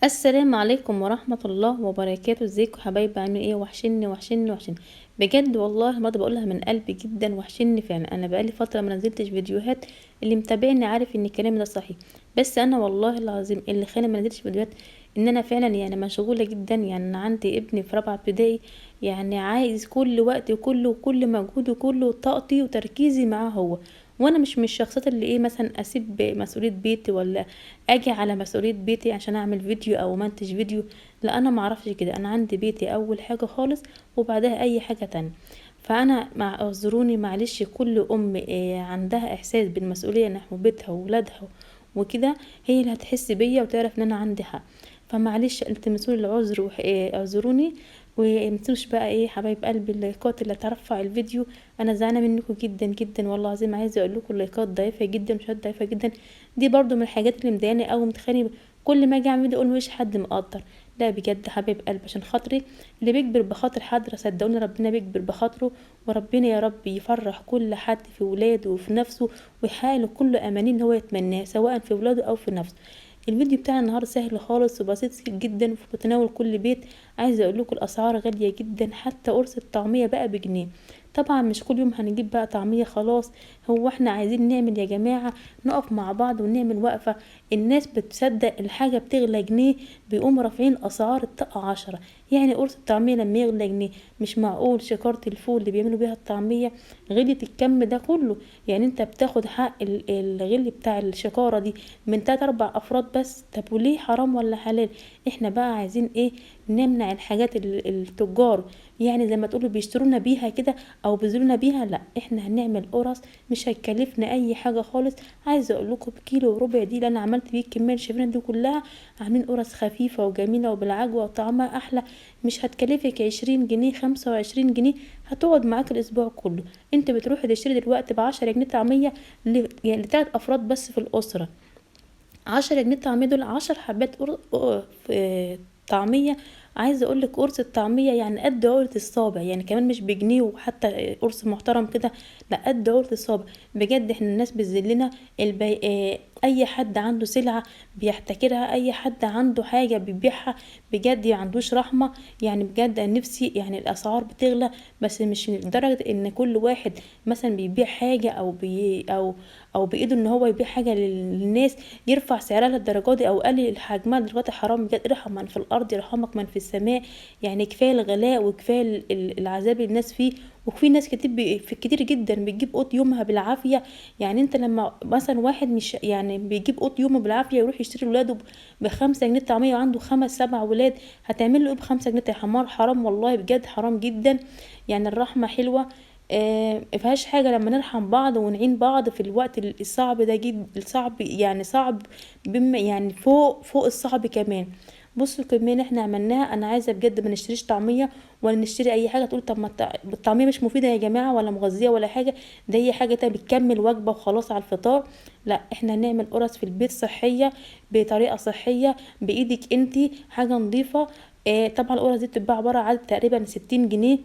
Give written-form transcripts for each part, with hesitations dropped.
السلام عليكم ورحمة الله وبركاته. ازيكم حبايبي؟ عاملين ايه؟ وحشني وحشني وحشني بجد والله، ما بقولها من قلبي جدا، وحشني فعلا. انا بقالي فترة ما نزلتش فيديوهات. اللي متابعني عارف ان كلامي ده صحيح، بس انا والله العظيم اللي خاني ما نزلتش فيديوهات ان انا فعلا مشغولة جدا. انا عندي ابني في رابعة ابتدائي، عايز كل وقت وكل مجهود وكل طاقتي وتركيزي معاه هو. وانا مش من الشخصيات اللي مثلا اسيب مسؤولية بيتي ولا اجي على مسؤولية بيتي عشان اعمل فيديو او منتج فيديو. لا، انا معرفش كده. انا عندي بيتي اول حاجة خالص، وبعدها اي حاجة تانية. فانا اعذروني معلش، كل ام عندها احساس بالمسؤولية نحو بيتها وولادها وكده، هي اللي هتحس بيا وتعرف ان انا عندي حق. فمعلش التمسوا لي العذر اعذروني. ومتنسوش بقى حبايب قلبي اللايكات اللي ترفع الفيديو. انا زعلانه منكم جدا جدا والله العظيم. عايزه اقول لكم اللايكات ضعيفه جدا وشات ضعيفه جدا. دي برضو من الحاجات اللي مضايقاني او متخاني. كل ما اجي اعمل فيديو اقول مفيش حد مقدر. لا بجد حبيب قلبي، عشان خاطري اللي بيكبر بخاطر حد صدقوني ربنا بيكبر بخاطره. وربنا يا رب يفرح كل حد في ولاده وفي نفسه، ويحقق له كل امانيه اللي هو يتمناه سواء في ولاده او في نفسه. الفيديو بتاع النهارده سهل خالص وبسيط جدا وفي متناول كل بيت. عايزه اقول لكم الاسعار غاليه جدا، حتى قرص الطعميه بقى بجنيه. طبعا مش كل يوم هنجيب بقى طعمية خلاص. هو احنا عايزين نعمل يا جماعة، نقف مع بعض ونعمل وقفة. الناس بتصدق الحاجة بتغلى جنيه بيقوم رافعين اسعار الطاقة 10. يعني قرص الطعمية لما يغلى جنيه، مش معقول شكارة الفول اللي بيعملوا بيها الطعمية غليت الكم ده كله. يعني انت بتاخد حق الغل بتاع الشكارة دي من 3 4 افراد بس. طب وليه؟ حرام ولا حلال؟ احنا بقى عايزين نمنع الحاجات التجار، يعني زي ما تقولوا بيشترونا بيها كده او بيزولنا بيها. لا، احنا هنعمل قرص مش هيكلفنا اي حاجه خالص. عايزه اقول لكم بكيلو وربع دي اللي انا عملت بيه الكميه الشفينه دي كلها، عاملين قرص خفيفه وجميله وبالعجوه وطعمها احلى. مش هتكلفك 20 جنيه 25 جنيه، هتقعد معاك الاسبوع كله. انت بتروحي تشتري دلوقتي ب10 جنيه طعميه يعني ل3 افراد بس في الاسره. 10 جنيه طعمية، دول 10 حبات طعمية. عايزة اقولك قرص الطعمية يعني قد عقلة الصابع، يعني كمان مش بجنيه، وحتى قرص محترم كده. لا، قد عقلة الصابع. بجد احنا الناس بتذلنا. اي حد عنده سلعة بيحتكرها، اي حد عنده حاجة بيبيعها بجد عندوش رحمة. يعني بجد أنا نفسي الاسعار بتغلى، بس مش لدرجة ان كل واحد مثلا بيبيع حاجة او بايده ان هو يبيع حاجة للناس يرفع سعرها للدرجه دي او قلل حجمها لدرجه حرام. بجد ارحم من في الارض يرحمك من في السماء. يعني كفايه الغلاء وكفايه العذاب اللي الناس فيه. وفي ناس كتير في كتير جدا بتجيب قوت يومها بالعافيه. يعني انت لما مثلا واحد مش بيجيب قوت يومه بالعافيه يروح يشتري ولاده ب5 جنيه طعميه وعنده 5 7 ولاد، هتعمل له ايه ب5 جنيه يا حمار؟ حرام والله بجد حرام جدا. يعني الرحمه حلوه. مفيهاش حاجة لما نرحم بعض ونعين بعض في الوقت الصعب ده. جد الصعب يعني صعب بما فوق الصعب كمان. بصوا الكمية اللي احنا عملناها، انا عايزة بجد ما نشتريش طعمية ولا نشتري اي حاجة تقول طب ما الطعمية مش مفيدة يا جماعة ولا مغذية ولا حاجة. ده هي حاجة بتكمل وجبة وخلاص على الفطار. لا، احنا نعمل قرص في البيت صحية بطريقة صحية بايدك انتي، حاجة نظيفة. طبعا القرص دي بتبقى عبارة عن تقريبا 60 جنيه.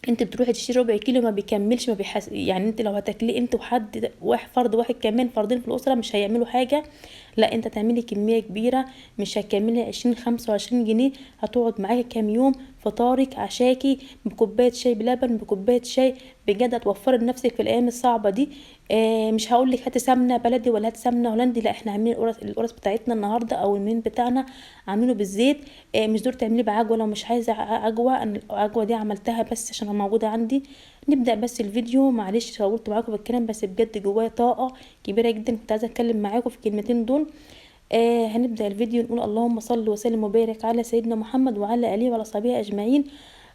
انت بتروحي تشتري ربع كيلو ما بيكملش، ما بيحس. يعني انت لو هتاكليه انت وحد واحد، فرد واحد كمان فردين في الاسره مش هيعملوا حاجه. لا، انت تعملي كميه كبيره مش هتكملي 20 25 جنيه. هتقعد معاكي كام يوم، فطارك عشاكي بكوبايه شاي بلبن بكوبايه شاي. بجد هتوفري لنفسك في الايام الصعبه دي. مش هقولك هاتي سمنه بلدي ولا هاتي سمنه هولندي. لا، احنا عاملين القرص بتاعتنا النهارده او المين بتاعنا عاملينه بالزيت. مش دور تعمليه بعجوه لو مش عايزه عجوه. انا العجوه دي عملتها بس عشان موجوده عندي. نبدا بس الفيديو. معلش طولت معاكم بالكلام، بس بجد جوايا طاقه كبيره جدا كنت عايزه اتكلم معاكم في الكلمتين دول. هنبدا الفيديو نقول اللهم صل وسلم وبارك على سيدنا محمد وعلى اله وعلى صحبه اجمعين.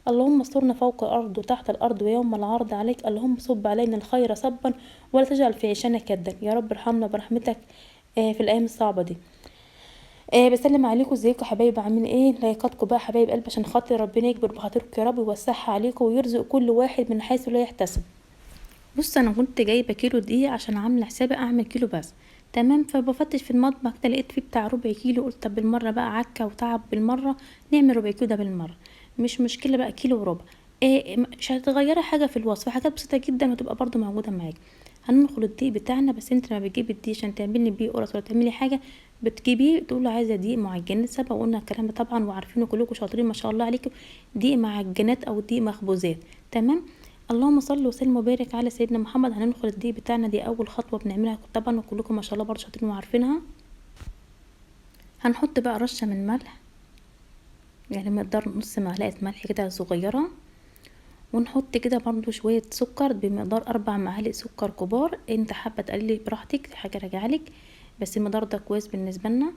اللهم استرنا فوق الارض وتحت الارض ويوم العرض عليك. اللهم صب علينا الخير صبا ولا تجعل في عيشنا كدا. يا رب ارحمنا برحمتك في الايام الصعبه دي. بسلم عليكم. ازيكم حبايب؟ عاملين ايه؟ لايكاتكم بقى حبايب قلب عشان خاطر ربنا يكبر بخاطركم يا رب ويوسعها عليكم ويرزق كل واحد من حيث لا يحتسب. بص، انا كنت جايبه كيلو دقيق عشان عامله حسابي اعمل كيلو بس. تمام. فبفتش في المطبخ كده لقيت فيه بتاع ربع كيلو. قلت طب بالمره بقى عكه وتعب بالمره، نعمل ربع كيلو ده بالمره. مش مشكله بقى كيلو وربع. مش هتغيري حاجه في الوصفه، حاجات بسيطه جدا وتبقى برضو موجوده معاك. هننخل الدقيق بتاعنا. بس انت لما بتجيبي الدقيق عشان تعملي بيه قرص ولا تعملي حاجه، بتجيبيه تقول له عايزه دقيق معجنات. سبق وقلنا الكلام ده طبعا وعارفينه كلكم شاطرين ما شاء الله عليكم. دقيق معجنات او دقيق مخبوزات. تمام. اللهم صل وسلم وبارك على سيدنا محمد. هننخل الدقيق بتاعنا، دي اول خطوه بنعملها طبعا وكلكم ما شاء الله برضه شاطرين وعارفينها. هنحط بقى رشه من ملح، يعني مقدار نص معلقه ملح كده صغيره، ونحط كده برضو شويه سكر بمقدار 4 معالق سكر كبار. انت حابه تقللي براحتك، حاجه راجعلك، بس المقدار ده كويس بالنسبه لنا.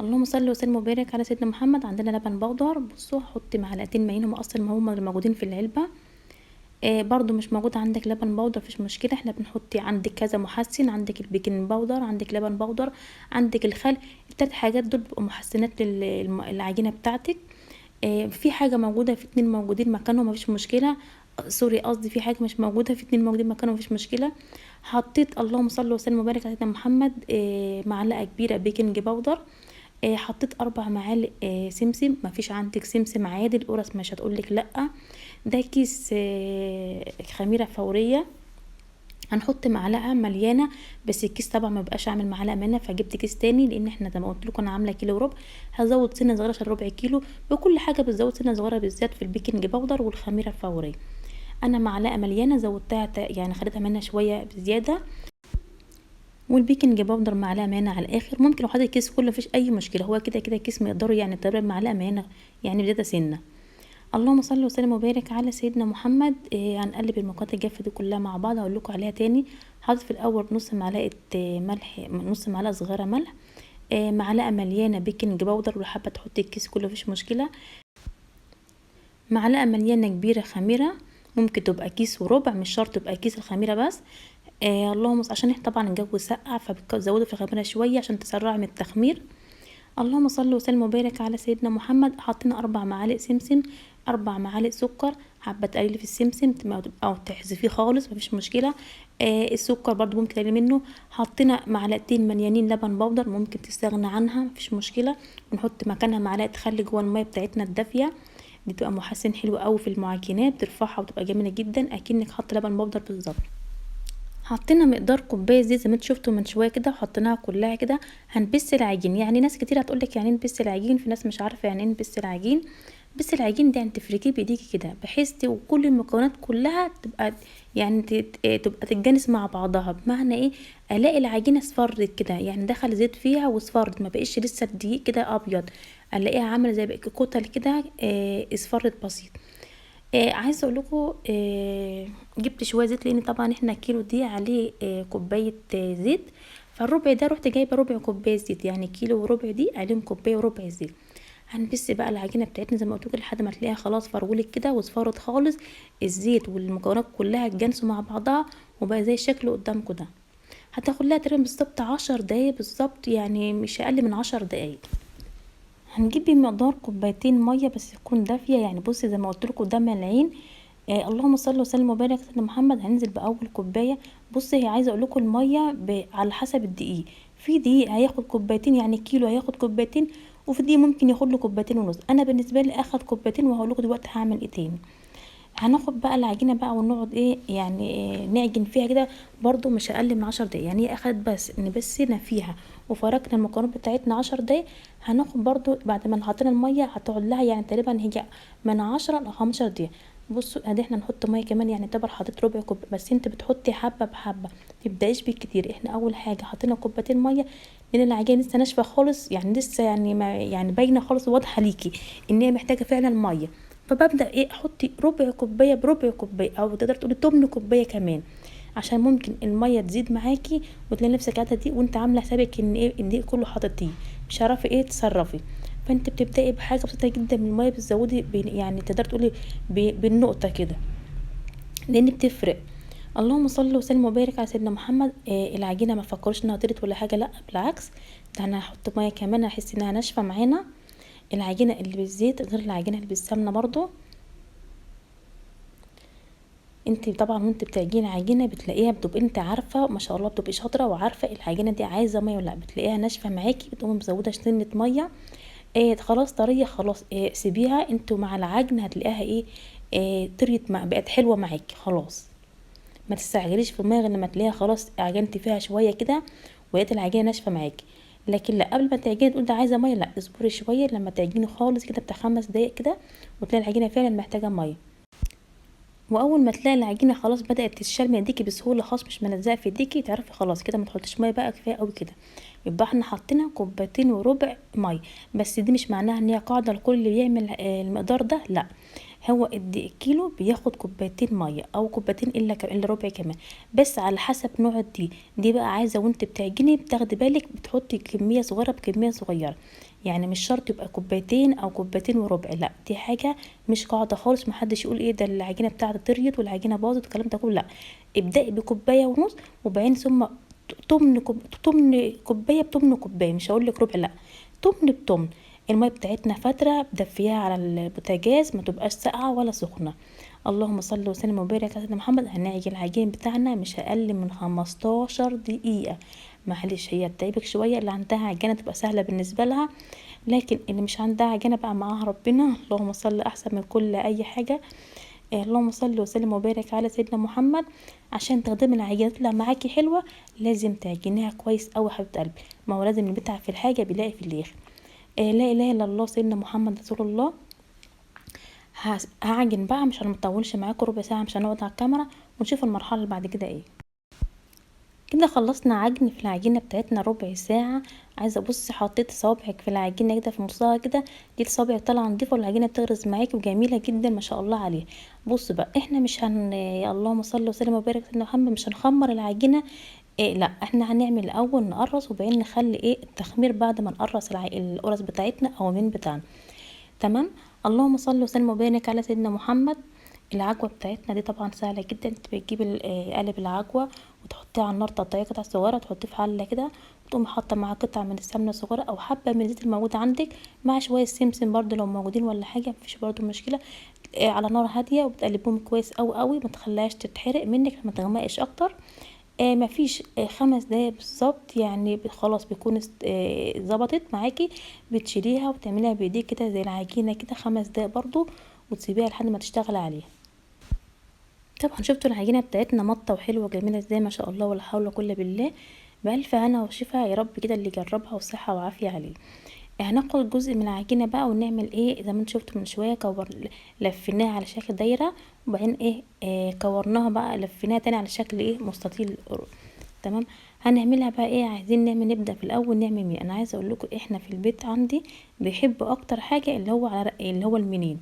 اللهم صل وسلم وبارك على سيدنا محمد. عندنا لبن بودر، بصوا هحط معلقتين ماين، هم اصلا هم اللي موجودين في العلبه. برضو مش موجود عندك لبن بودر مفيش مشكله، احنا بنحط عندك كذا محسن، عندك البيكنج باودر، عندك لبن بودر، عندك الخل. التلات حاجات دول بيبقوا محسنات للعجينه بتاعتك. في حاجه موجوده، في اتنين موجودين مكانهم مفيش مشكله. سوري، قصدي في حاجه مش موجوده، في اتنين موجودين مكانهم مفيش مشكله. حطيت اللهم صل وسلم وبارك على سيدنا محمد معلقه كبيره بيكنج باودر. حطيت 4 معالق سمسم. مفيش عندك سمسم عادي القرص مش هتقولك لا. ده كيس خميره فوريه. هنحط معلقه مليانه، بس الكيس طبعا ما بقاش عامل معلقه منها، فجبت كيس تاني لان احنا زي ما قلت لكم انا عامله كيلو وربع. هزود سنه صغيره عشان ربع كيلو. بكل حاجه بتزود سنه صغيره بالذات في البيكنج باودر والخميره الفوريه. انا معلقه مليانه زودتها يعني خدتها منها شويه بزياده. والبيكنج باودر معلقه مليانه على الاخر. ممكن لو حطيت الكيس كله مفيش اي مشكله، هو كده كده الكيس مقداره يعني تقريبا معلقه مليانه يعني بزياده سنه. اللهم صل وسلم وبارك على سيدنا محمد. هنقلب المكونات الجافه دي كلها مع بعض، هقول لكم عليها تاني. حاطط في الاول نص معلقه ملح، نص معلقه صغيره ملح. معلقه مليانه بيكنج باودر، ولو حابه تحطي الكيس كله مفيش مشكله. معلقه مليانه كبيره خميره، ممكن تبقى كيس وربع مش شرط تبقى كيس الخميره بس. اللهم عشان احنا طبعا الجو سقع فبتزودوا في الخميره شويه عشان تسرعي من التخمير. اللهم صل وسلم وبارك على سيدنا محمد. حطينا 4 معالق سمسم، 4 معالق سكر. حابه تقللي في السمسم او تحذفيه خالص مفيش مشكله. السكر برضو ممكن تقللي منه. حطينا معلقتين مليانين لبن بودر، ممكن تستغنى عنها مفيش مشكله، ونحط مكانها معلقه خل جوه الميه بتاعتنا الدافيه. دي بتبقى محسن حلو قوي في المعجنات، بترفعها وتبقى جميله جدا اكنك حاطه لبن بودر بالظبط. حطينا مقدار كوبايه زيت زي ما انتوا شفتوا من شويه كده، وحطيناها كلها كده. هنبس العجين، يعني ناس كتير هتقولك يعني ايه نبس العجين، في ناس مش عارفه يعني ايه نبس العجين. بس العجين ده انت تفركيه بايديكي كده بحيث وكل المكونات كلها تبقى يعني تبقى تتجانس مع بعضها. بمعنى ايه؟ الاقي العجينه اصفرت كده، يعني دخل زيت فيها واصفرت، ما بقيش لسه الدقيق كده ابيض، الاقيها عامله زي كتل كده اصفرت بسيط. عايزه اقول لكم جبت شويه زيت، لان طبعا احنا كيلو دي عليه كوبايه زيت. فالربع ده رحت جايبه ربع كوبايه زيت، يعني كيلو وربع دي عليهم كوبايه وربع زيت. هنبس بقى العجينه بتاعتنا زي ما قلت لكم لحد ما تلاقيها خلاص فرولت كده واصفرت خالص. الزيت والمكونات كلها اتجانسوا مع بعضها وبقى زي الشكل قدامكم ده. هتاخد لها تقريبا بالظبط 10 دقايق بالظبط، يعني مش اقل من 10 دقايق. هنجيب بمقدار كوبايتين ميه بس تكون دافيه، يعني بصي زي ما قلت لكم ده ملعين. اللهم صل وسلم وبارك على سيدنا محمد. هننزل باول كوبايه. بصي هي عايزه اقول لكم الميه على حسب الدقيق. في دقيق هياخد كوبايتين، يعني كيلو هياخد كوبايتين، وفي دقيق ممكن ياخد له كوبايتين ونص. انا بالنسبه لي اخد كوبايتين، وهقول لكم دلوقتي هعمل ايه تاني. هناخد بقى العجينه بقى ونقعد ايه يعني نعجن فيها كده. برضو مش اقل من 10 دقايق، يعني هي اخدت بس نبسنا فيها وفركنا المكونات بتاعتنا 10 دقايق. هناخد برضو بعد ما حطينا الميه هتقعد لها يعني تقريبا هي من 10 ل 15 دقيقه. بصوا ادي احنا نحط ميه كمان، يعني يعتبر حطيت ربع كوب، بس انت بتحطي حبه بحبه متبدايش بالكتير. احنا اول حاجه حطينا كوبايتين ميه لان العجينه لسه ناشفه خالص، يعني لسه يعني ما يعني باينه خالص واضحه ليكي ان هي محتاجه فعلا ميه. فببدا ايه احط ربع كوبايه بربع كوبايه، او تقدر تقولي تمن كوبايه كمان، عشان ممكن الميه تزيد معاكي وتلاقي نفسك قاعده دي وانت عامله حسابك ان ايه الدقيق كله حاططيه مش عارفه ايه تصرفي. فانت بتبداي بحاجه بسيطه جدا من الميه، بتزودي يعني تقدر تقولي بالنقطه كده لان بتفرق. اللهم صل وسلم وبارك على سيدنا محمد. العجينه ما فكرش انها طرت ولا حاجه، لا بالعكس، ده انا هحط ميه كمان هحس انها ناشفه معانا. العجينه اللي بالزيت غير العجينه اللي بالسمنه برضو. انت طبعا وانت بتعجني عجينه بتلاقيها بتبقى انت عارفه ما شاء الله، بتبقي شاطره وعارفه العجينه دي عايزه ميه ولا لا. بتلاقيها ناشفه معاكي بتقومي مزوده سنه ميه. خلاص طريه خلاص. سيبيها انتوا مع العجن هتلاقيها ايه طريت بقت حلوه معاكي خلاص. ما تستعجليش في الميه غير لما تلاقيها خلاص عجنتي فيها شويه كده ولقيت العجينه ناشفه معاكي. لكن لا، قبل ما تعجني تقول ده عايزه ميه، لا اصبري شويه لما تعجني خالص كده بتاع 5 دقايق كده وتلاقي العجينه فعلا محتاجه ميه. واول ما تلاقي العجينه خلاص بدات تتشال من ايديكي بسهوله، خلاص مش ملزقه في ايديكي، تعرفي خلاص كده ما تحطيش ميه بقى، كفايه قوي كده. يبقى احنا حطينا 2.25 كوباية ميه. بس دي مش معناها ان هي قاعده لكل اللي بيعمل المقدار ده، لا. هو الكيلو بياخد 2 كوباية ميه او كوبايتين الا ربع كمان، بس على حسب نوع دي بقى عايزه وانت بتعجني بتاخدي بالك بتحطي كميه صغيره بكميه صغيره. يعني مش شرط يبقى كوبايتين او 2.25 كوباية، لا دي حاجه مش قاعده خالص. محدش يقول ايه ده العجينه بتاعته طريت والعجينه باظت والكلام ده كله، لا. ابدأي ب1.5 كوباية وبعدين ثم تمن كوبايه بتمن كوبايه، مش هقول لك ربع، لا، تمن بتمن. الميه بتاعتنا فتره بدفيها على البوتاجاز، ما تبقاش ساقعه ولا سخنه. اللهم صل وسلم وبارك على سيدنا محمد. هنعجن العجين بتاعنا مش اقل من 15 دقيقه. معلش هي تتعبك شويه، اللي عندها عجينه تبقى سهله بالنسبه لها، لكن اللي مش عندها عجينه بقى معاها ربنا. اللهم صل احسن من كل اي حاجه. اللهم صل وسلم وبارك على سيدنا محمد. عشان تخدمي العجينه تطلع معاكي حلوه لازم تعجنيها كويس قوي يا حبيبه قلبي. ما هو لازم اللي بيتعب في الحاجه بيلاقي في الاخر. لا اله الا الله سيدنا محمد رسول الله. هعجن بقى، مش هنطولش معاكم ربع ساعه، مش هنقعد على الكاميرا، ونشوف المرحله اللي بعد كده ايه. كده خلصنا عجن في العجينه بتاعتنا ربع ساعه. عايزه ابص حطيت صوابعك في العجينه كده في نصها كده، دي صوابعك طالعه نضيفه والعجينه بتغرز معاكي وجميله جدا ما شاء الله عليها. بص بقى احنا مش يا اللهم صل وسلم وبارك على سيدنا محمد، مش هنخمر العجينه. إيه لا، احنا هنعمل الاول نقرص وبعدين نخلي ايه التخمير بعد ما نقرص القرص بتاعتنا او من بتاعنا. تمام. اللهم صل وسلم وبارك على سيدنا محمد. العجوه بتاعتنا دي طبعا سهله جدا. انت بتجيبي قالب العجوه وتحطيه على النار، تقطعيه قطع صغيره تحطيه في حله كده، وتقومي حاطه معاه قطعه من السمنه صغيره او حبه من الزيت الموجود عندك، مع شويه سمسم برده لو موجودين ولا حاجه، مفيش برده مشكله. على نار هاديه وبتقلبوهم كويس قوي قوي، ما تخليهاش تتحرق منك، ما تغمقش اكتر. مفيش 5 دقايق بالظبط يعني خلاص بيكون ظبطت معاكي. بتشيليها وتعمليها بايديك كده زي العجينه كده 5 دقايق برضو، وتسيبيها لحد ما تشتغل عليها. طبعا شفتوا العجينه بتاعتنا مطه وحلوه جميله ازاي ما شاء الله، ولا حول ولا قوه بالله. بألف هنا وشفا يا رب كده اللي يجربها وصحه وعافيه عليه. هناخد جزء من العجينه بقى ونعمل ايه زي ما انتم شفتوا من شويه، لفيناها على شكل دايره، وبعدين ايه كورناها بقى لفيناها تاني على شكل ايه مستطيل. تمام. هنعملها بقى ايه، عايزين نبدا في الاول نعمل مين. انا عايزه اقول لكم احنا في البيت عندي بيحبوا اكتر حاجه اللي هو اللي هو المنين.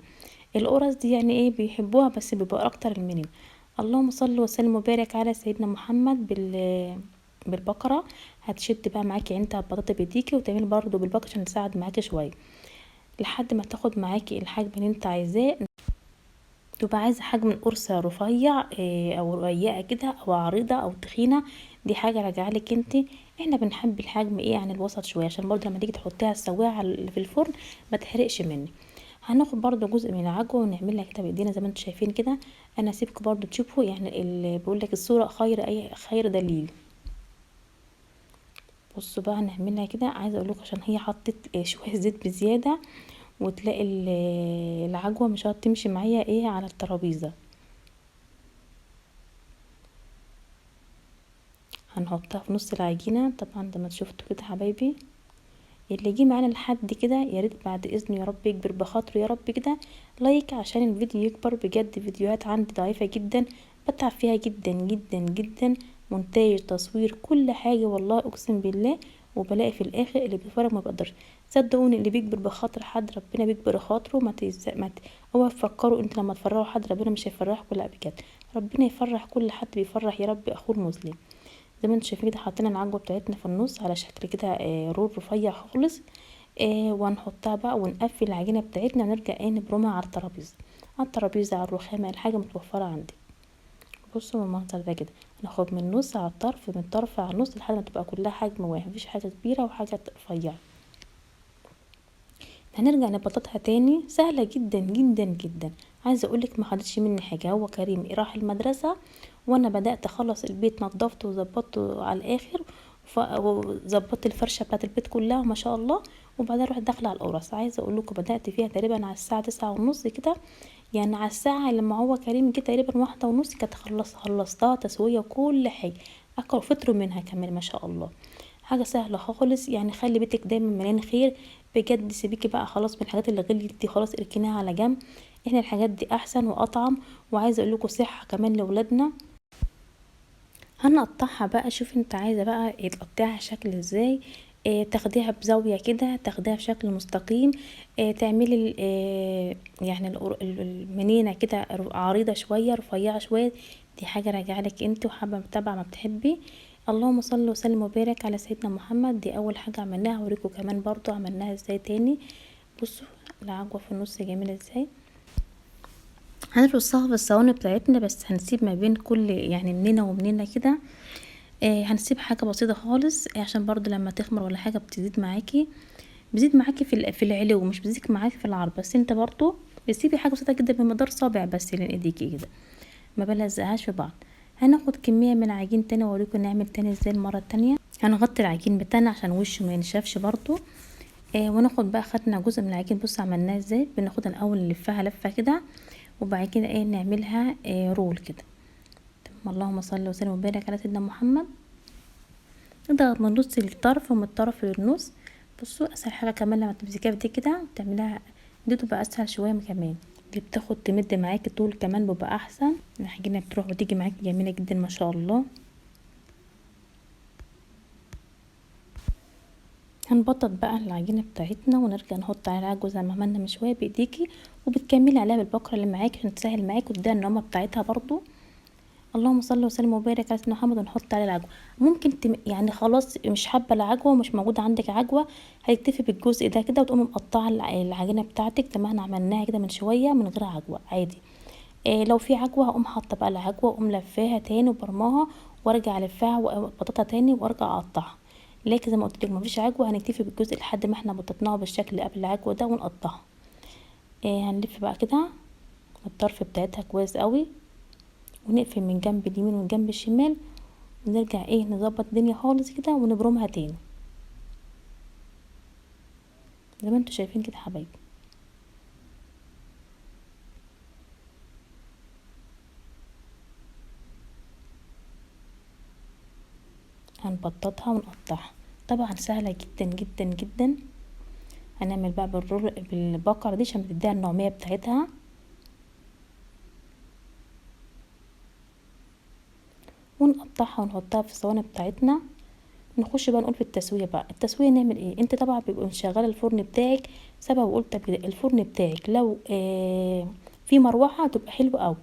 القرص دي يعني ايه بيحبوها، بس بيبقى اكتر المنين. اللهم صل وسلم وبارك على سيدنا محمد. بالبقره هتشد بقى معاكي انت البطاطا بايديكي، وتعملي برضو بالبقره عشان تساعد معاكي شويه لحد ما تاخد معاكي الحجم اللي انت عايزاه. تبقى عايزه حجم القرصه رفيع او رقيقه كده او عريضه او تخينه، دي حاجه راجعه لك انت. احنا بنحب الحجم ايه عن الوسط شويه، عشان برضه لما تيجي تحطيها تسويها في الفرن ما تحرقش مني. هناخد برضو جزء من العجوه ونعملها كده بايدينا زي ما انتم شايفين كده. انا هسيبكم برضو تشوفوا يعني اللي بقول لك الصوره خير اي خير دليل. بصوا بقى هنعملها كده. عايزه اقول لكم عشان هي حطت شويه زيت بزياده، وتلاقي العجوه مش هتمشي معايا ايه على الترابيزه. هنحطها في نص العجينه طبعا زي ما شفتوا كده حبايبي. اللي يجي معانا لحد كده يا ريت بعد اذنه يا رب يكبر بخاطره يا رب كده لايك عشان الفيديو يكبر. بجد فيديوهات عندي ضعيفة جدا، بتعب فيها جدا جدا جدا، مونتاج تصوير كل حاجة والله اقسم بالله. وبلاقي في الاخر اللي بيتفرج ما بقدرش. صدقوني اللي بيكبر بخاطر حد ربنا بيكبر خاطره. اوعوا تفكروا انت لما تفرحوا حد ربنا مش هيفرحكم، لا بجد ربنا يفرح كل حد بيفرح يا رب اخوه المسلم. زي ما انتم شايفين كده حطينا العجوه بتاعتنا في النص على شكل كده رول رفيع خالص. وهنحطها بقى ونقفل العجينه بتاعتنا ونرجع نبرمها على الترابيزه، على الرخامه، الحاجه متوفره عندي. بصوا من المنظر ده كده هناخد من النص على الطرف، من الطرف على النص لحد ما تبقى كلها حجم واحد، مفيش حاجه كبيره وحاجه رفيعه. هنرجع نبططها تاني، سهله جدا جدا جدا. عايزه اقولك ما خدتش مني حاجه. هو كريم راح المدرسه وانا بدات اخلص البيت، نظفته وظبطته على الاخر، وظبطت الفرشه بتاعت البيت كلها ما شاء الله. وبعدين رحت داخله على القرص. عايزه اقول لكم بدات فيها تقريبا على الساعه 9:30 كده، يعني على الساعه لما هو كريم جه تقريبا 1:30 كانت خلصتها تسويه وكل حاجه. اكلوا فطروا منها كمان ما شاء الله. حاجه سهله خالص يعني. خلي بيتك دايما مليان خير بجد. سيبيكي بقى خلاص من الحاجات اللي غليت دي، خلاص اركنيها على جنب. احنا الحاجات دي احسن واطعم، وعايزه اقول لكم صحه كمان لاولادنا. هنقطعها بقى. شوفي انت عايزه بقى تقطعها شكل ازاي. تاخديها بزاويه كده، تاخديها بشكل مستقيم. تعملي يعني المنينه كده عريضه شويه رفيعه شويه. دي حاجه راجعه لك انت وحابه متابعه ما بتحبي. اللهم صل وسلم وبارك على سيدنا محمد. دي اول حاجه عملناها، هوريكم كمان برضو عملناها ازاي تاني. بصوا العجوه في النص جميله ازاي. هنرصها في الصواني بتاعتنا، بس هنسيب ما بين كل يعني مننا ومننا كده. هنسيب حاجه بسيطه خالص، عشان برضو لما تخمر ولا حاجه بتزيد معاكي. بتزيد معاكي في العلو، مش بتزيد معاكي في العرض. بس انت برضو بتسيبي حاجه بسيطه جدا بمقدار صابع بس لين ايديكي كده، ما بلزقهاش في بعض. هناخد كميه من العجين تاني واوريكم نعمل تاني ازاي المره التانية. هنغطي العجين بتاعنا عشان وشه ما ينشفش برضو. وناخد بقى خدنا جزء من العجين. بص عملناه ازاي. بناخدها الاول نلفها لفه كده، وبعد كده نعملها رول كده. تمام. اللهم صل وسلم وبارك على سيدنا محمد. نضغط من نص للطرف ومن الطرف للنص. بصوا اسهل حاجه كمان لما تمسكيها دي كده تعملها، دي تبقى اسهل شويه كمان. دي بتاخد تمد معاكي طول كمان بيبقى احسن. العجينه بتروح وتيجي معاكي جميله جدا ما شاء الله. هنبطط بقى العجينه بتاعتنا ونرجع نحط عليها جزء زي ما عملنا من شويه بايديكي، وبتكملي عليها بالبكره اللي معاكي عشان تسهل معاكي وتديها النعومه بتاعتها برضو. اللهم صل وسلم وبارك على سيدنا محمد. ونحط عليه العجوه. ممكن يعني خلاص مش حابه العجوه ومش موجوده عندك عجوه، هتكتفي بالجزء ده كده وتقومي مقطعه العجينه بتاعتك زي ما احنا عملناها كده من شويه من غير عجوه عادي. لو في عجوه هقوم حاطه بقى العجوه واقوم لفاها تاني وبرماها، وارجع الفها وبطاطا تاني وارجع اقطعها. لكن زي ما قلت لك مفيش عجوه، هنكتفي بالجزء لحد ما احنا بططناه بالشكل قبل العجوه ده ونقطعها. هنلف بقى كده الطرف بتاعتها كويس قوي، ونقفل من جنب اليمين ومن جنب الشمال، ونرجع نظبط الدنيا خالص كده ونبرمها تاني زي ما انتوا شايفين كده حبايبي. هنبططها ونقطعها. طبعا سهله جدا جدا جدا. هنعمل بقى بالبقره دي عشان تديها النعوميه بتاعتها. ونقطعها ونحطها في الصواني بتاعتنا. نخش بقى نقول في التسويه بقى. التسويه نعمل ايه؟ انت طبعا بيبقى مشغله الفرن بتاعك. سبق وقلت قبل كده الفرن بتاعك لو في مروحه تبقى حلوه قوي.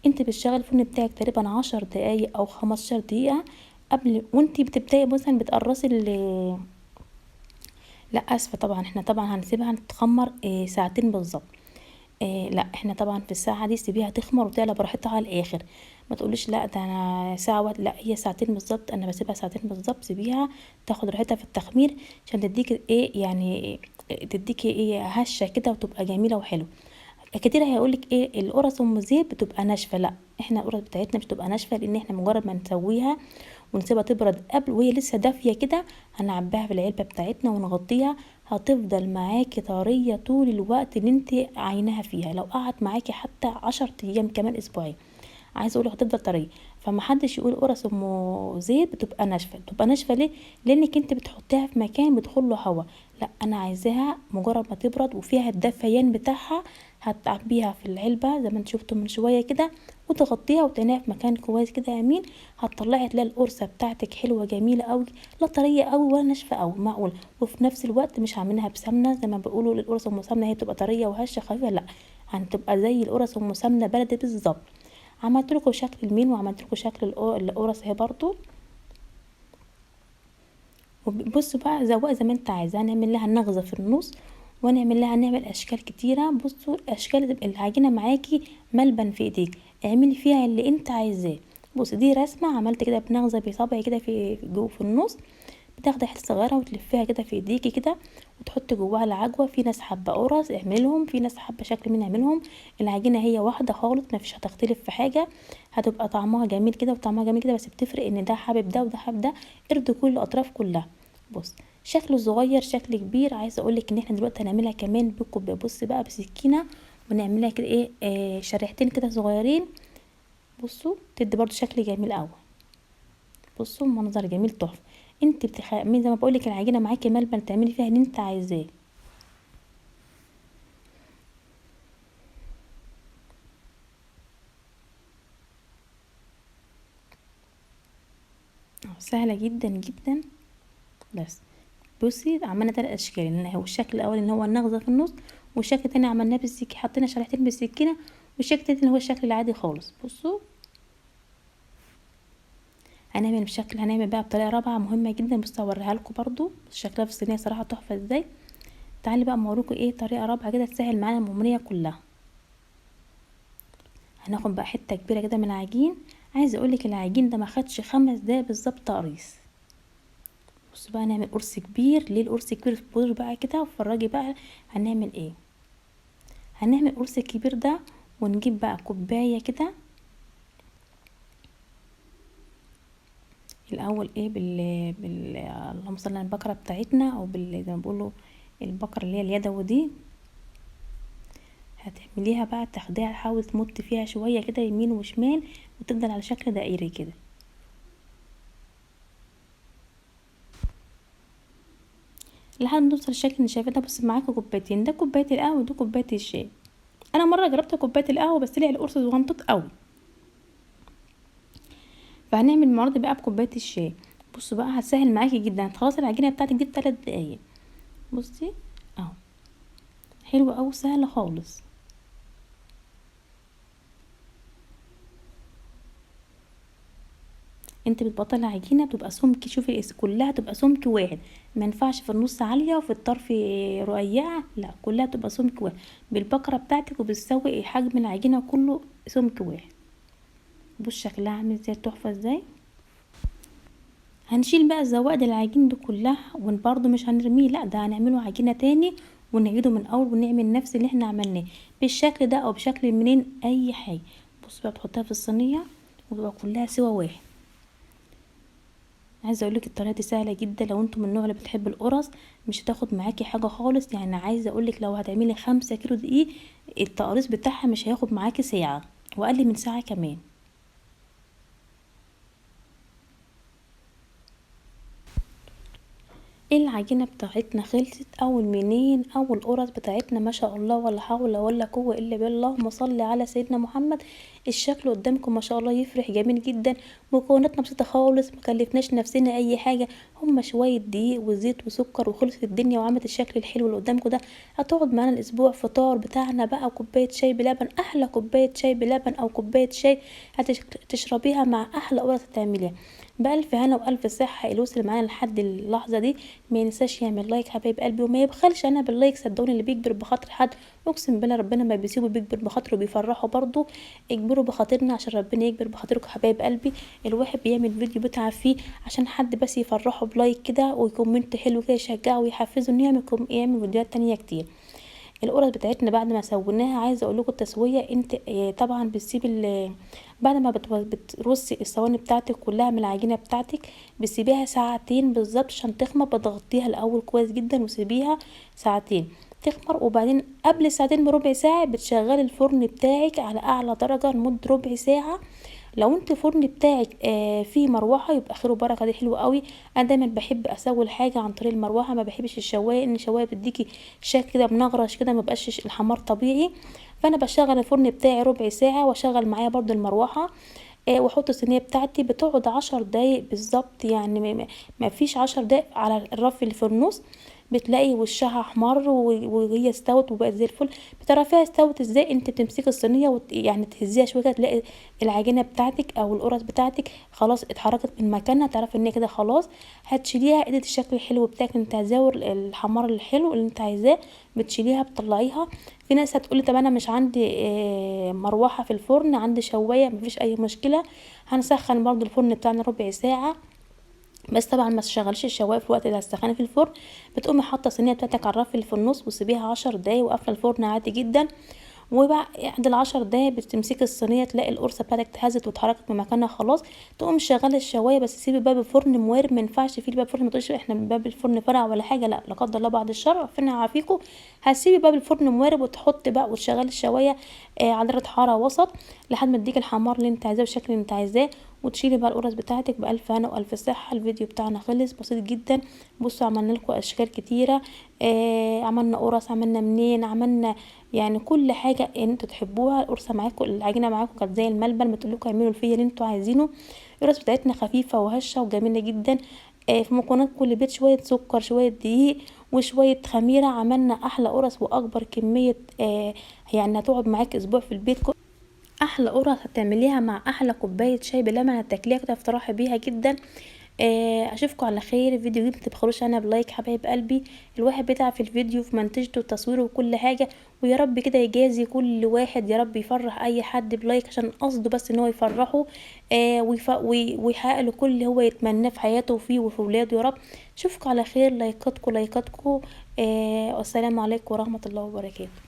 انت بتشغل الفرن بتاعك تقريبا 10 دقايق او 15 دقيقه قبل، وانت بتبداي مثلا بتقرصي لا اسفه، طبعا احنا طبعا هنسيبها تتخمر ساعتين بالظبط. لا احنا طبعا في الساعه دي سيبيها تخمر وتعلى براحتها على الاخر. ما تقوليش لا ده انا ساعه واحده، لا هي ساعتين بالظبط. انا بسيبها ساعتين بالظبط. سيبيها تاخد راحتها في التخمير عشان تديكي يعني تديكي هشه كده وتبقى جميله وحلوه. كتير هيقولك القرص ام زيت بتبقى ناشفه. لا احنا القرص بتاعتنا مش بتبقى ناشفه، لان احنا مجرد ما نسويها ونسيبها تبرد قبل وهي لسه دافيه كده هنعبيها في العلبه بتاعتنا ونغطيها. هتفضل معاكي طريه طول الوقت اللي انت عيناها فيها. لو قعدت معاكي حتى 10 ايام كمان اسبوعين عايزه اقول هتفضل طريه. فمحدش يقول قرص ام زيت بتبقى ناشفه. بتبقى ناشفه ليه؟ لانك انت بتحطيها في مكان بيدخل له هوا. لا انا عايزاها مجرد ما تبرد وفيها الدفيان بتاعها هتعبيها في العلبه زي ما انت شفتوا من شويه كده، وتغطيها وتنيها في مكان كويس كده يا امين. هتطلعي تلاقي القرصه بتاعتك حلوه جميله قوي، لا طريه قوي ولا ناشفه قوي، معقول. وفي نفس الوقت مش عاملينها بسمنه زي ما بيقولوا القرص ام سمنه هي بتبقى طريه وهشه خفيفه. لا هتبقى زي القرص ام سمنه بلدي بالظبط. عملت لكم شكل المين وعملت لكم شكل القرص اهي برضو. بصوا بقى زوقي زي ما انت عايزه. هنعمل لها نغزه في النص نعمل اشكال كتيره. بصوا اشكال العجينه معاكي ملبن في ايديك، اعملي فيها اللي انت عايزاه. بص دي رسمه عملت كده بنغزه بصبعي كده في جوه في النص. بتاخدي حته صغيره وتلفيها كده في ايديكي كده وتحطي جواها العجوه. في ناس حابه قرص اعملهم، في ناس حابه شكل من اعملهم. العجينه هي واحده خالص، ما فيش هتختلف في حاجه، هتبقى طعمها جميل كده وطعمها جميل كده، بس بتفرق ان ده حابب ده وده حابب ده. ارضوا كل الاطراف كلها. بص شكله صغير شكل كبير. عايزه اقولك ان احنا دلوقتي هنعملها كمان بص بقى بسكينه ونعملها كده ايه شريحتين كده صغيرين. بصوا تدي برضو شكل جميل قوي. بصوا منظر جميل تحفه. انت مين زي ما بقولك العجينه معاكي ملبن تعملي فيها اللي انت عايزاه. سهله جدا جدا. بس بصي عملنا 3 اشكال، اللي هو الشكل الاول اللي هو النغزه في النص، والشكل التاني عملناه بالسكينه، حطينا شريحتين بالسكينه، والشكل التالت اللي هو الشكل العادي خالص. بصوا هنعمل بقى بطريقه رابعه مهمه جدا. بصوا هوريها لكم برضو شكلها في الصينيه صراحه تحفه ازاي. تعالي بقى اوريكم ايه طريقه رابعه كده تسهل معانا المأمورية كلها. هناخد بقى حته كبيره كده من العجين. عايزه اقولك العجين ده ما خدش 5 دقايق بالظبط تقريص. بصوا بقى نعمل قرص كبير. ليه القرص كبير؟ اصبري بقى كده وفرجي بقى هنعمل ايه. هنعمل القرص الكبير ده ونجيب بقى كوبايه كده الاول ايه اللهم صل على البقره بتاعتنا، او زي ما بيقولوا البقره اللي هي اليدوي دي. هتعمليها بقى تاخديها حاولي تمطي فيها شويه كده يمين وشمال وتفضل على شكل دائري كده لحد ما توصل الشكل اللي شايفاه ده. بص معاكي كوبايتين، ده كوبايه القهوه ودي كوبايه الشاي. انا مره جربت كوبايه القهوه بس طلع القرص صغنطط قوي، فهنعمل المره دي بقى بكوبايه الشاي. بصوا بقى هتسهل معاكي جدا. هتخلصي العجينه بتاعتك دي في 3 دقايق. بصي اهو حلوه قوي سهله خالص. انت بتبطلي العجينه بتبقى سمك، شوفي كلها تبقى سمك واحد، ما ينفعش في النص عاليه وفي الطرف رقيقه، لا كلها تبقى سمك واحد بالبكره بتاعتك، وبتسوي حجم العجينه كله سمك واحد. بص شكلها عامل ازاي تحفه ازاي. هنشيل بقى زوائد العجين دي كلها وبرضه مش هنرميه، لا ده هنعمله عجينه تاني ونعيده من اول ونعمل نفس اللي احنا عملناه بالشكل ده او بشكل منين اي حاجه. بص بقى بتحطها في الصينيه وتبقى كلها سوا واحد. عايزه اقولك الطريقه دي سهله جدا. لو انتم من النوع اللي بتحب القرص مش هتاخد معاكي حاجه خالص. يعني عايزه اقولك لو هتعملي 5 كيلو دقيق التقريص بتاعها مش هياخد معاكي ساعه واقل من ساعه كمان. العجينه بتاعتنا خلصت اول منين، اول قرص بتاعتنا ما شاء الله ولا حول ولا قوه الا بالله. اللهم صل على سيدنا محمد. الشكل قدامكم ما شاء الله يفرح جميل جدا. مكوناتنا بسيطه خالص، مكلفناش نفسنا اي حاجه، هما شويه دقيق وزيت وسكر وخلصت الدنيا وعملت الشكل الحلو اللي قدامكم ده. هتقعد معانا الاسبوع. فطار بتاعنا بقى كوبايه شاي بلبن، احلى كوبايه شاي بلبن او كوبايه شاي هتشربيها مع احلى قرص تعمليها بألف هنا وألف صحة. اللي وصل معانا لحد اللحظة دي ما ينساش يعمل لايك حبايب قلبي، وما يبخلش انا باللايك. صدقوني اللي بيكبر بخاطر حد اقسم بالله ربنا ما بيسيبه، بيكبر بخاطره بيفرحه برضو. اجبروا بخاطرنا عشان ربنا يكبر بخاطركم حبايب قلبي. الواحد بيعمل فيديو بيتعب فيه عشان حد بس يفرحه بلايك كده ويكومنت حلو كده يشجعه ويحفزه انه يعمل فيديوهات تانية كتير. القرص بتاعتنا بعد ما سويناها عايزه اقول لكم التسويه انت طبعا بتسيب بعد ما بترصي الصواني بتاعتك كلها من العجينه بتاعتك بتسيبيها ساعتين بالظبط عشان تخمر. بتغطيها الاول كويس جدا وسيبيها ساعتين تخمر، وبعدين قبل الساعتين بربع ساعه بتشغلي الفرن بتاعك على اعلى درجه لمده ربع ساعه. لو انت الفرن بتاعك فيه مروحه يبقى خير وبركه، دي حلوه قوي. انا دايما بحب اسوي الحاجه عن طريق المروحه، ما بحبش الشوايه، ان الشوايه بتديكي شكل كده منغرش كده ما بقاش الحمار طبيعي. فانا بشغل الفرن بتاعي ربع ساعه واشغل معايا برضو المروحه واحط الصينيه بتاعتي بتقعد 10 دقايق بالظبط. يعني ما فيش 10 دقايق على الرف اللي في النص بتلاقي وشها احمر وهي استوت وبقت زي الفل. بتعرفيها استوت ازاي؟ انت بتمسكي الصينيه يعني تهزيها شويه كده تلاقي العجينه بتاعتك او القرص بتاعتك خلاص اتحركت من مكانها، تعرفي ان هي كده خلاص. هتشيليها اديت الشكل الحلو بتاعك اللي انت عايزاه الحمار الحلو اللي انت عايزاه بتشيليها بتطلعيها. في ناس هتقولي طب انا مش عندي مروحه في الفرن، عندي شوايه. مفيش اي مشكله. هنسخن برضو الفرن بتاعنا ربع ساعه بس طبعا ما تشغليش الشوايه في الوقت اللي هتسخني في الفرن. بتقومي حاطه الصينيه بتاعتك على الرف اللي في النص وتسيبيها 10 دقايق وقافله الفرن عادي جدا. وبعد ال10 دقايق بتمسكي الصينيه تلاقي القرصه بتاعتك اتهزت واتحركت من مكانها خلاص. تقوم شغاله الشوايه، بس سيبي باب الفرن موارب، ما ينفعش فيه باب الفرن، ما تقوليش احنا باب الفرن فرع ولا حاجه، لا قدر الله بعد الشر ربنا يعافيكم. هتسيبي باب الفرن موارب وتحطي بقى وتشغلي الشوايه على درجه حراره وسط لحد ما تديك الحمار اللي انت عايزاه والشكل اللي انت عايزاه. وتشيلي بقى القرص بتاعتك بألف هنا وألف صحة. الفيديو بتاعنا خلص، بسيط جدا. بصوا عملنا لكم اشكال كتيرة، عملنا قرص، عملنا منين، عملنا يعني كل حاجة انتوا تحبوها. القرصة معاكم، العجينة معاكم كانت زي الملبن، بتقول لكم اعملوا الفيا اللي انتوا عايزينه. القرص بتاعتنا خفيفة وهشة وجميلة جدا. في مكونات كل بيت شوية سكر، شوية دقيق، وشوية خميرة، عملنا احلى قرص واكبر كمية يعني هتقعد معاك اسبوع في البيت. احلى قرص هتعمليها مع احلى كوبايه شاي بلبن هتاكليها كده تفرحي بيها جدا. اشوفكم على خير. الفيديو دي متبخلوش انا بلايك حبايب قلبي. الواحد بيتعب في الفيديو في منتجته وتصويره وكل حاجه، ويا رب كده يجازي كل واحد، يا رب يفرح اي حد بلايك عشان قصده بس ان هو يفرحه ويحقق له كل اللي هو يتمناه في حياته وفيه وفي ولاده يا رب. اشوفكم على خير. لايكاتكم لايكاتكم. والسلام عليكم ورحمه الله وبركاته.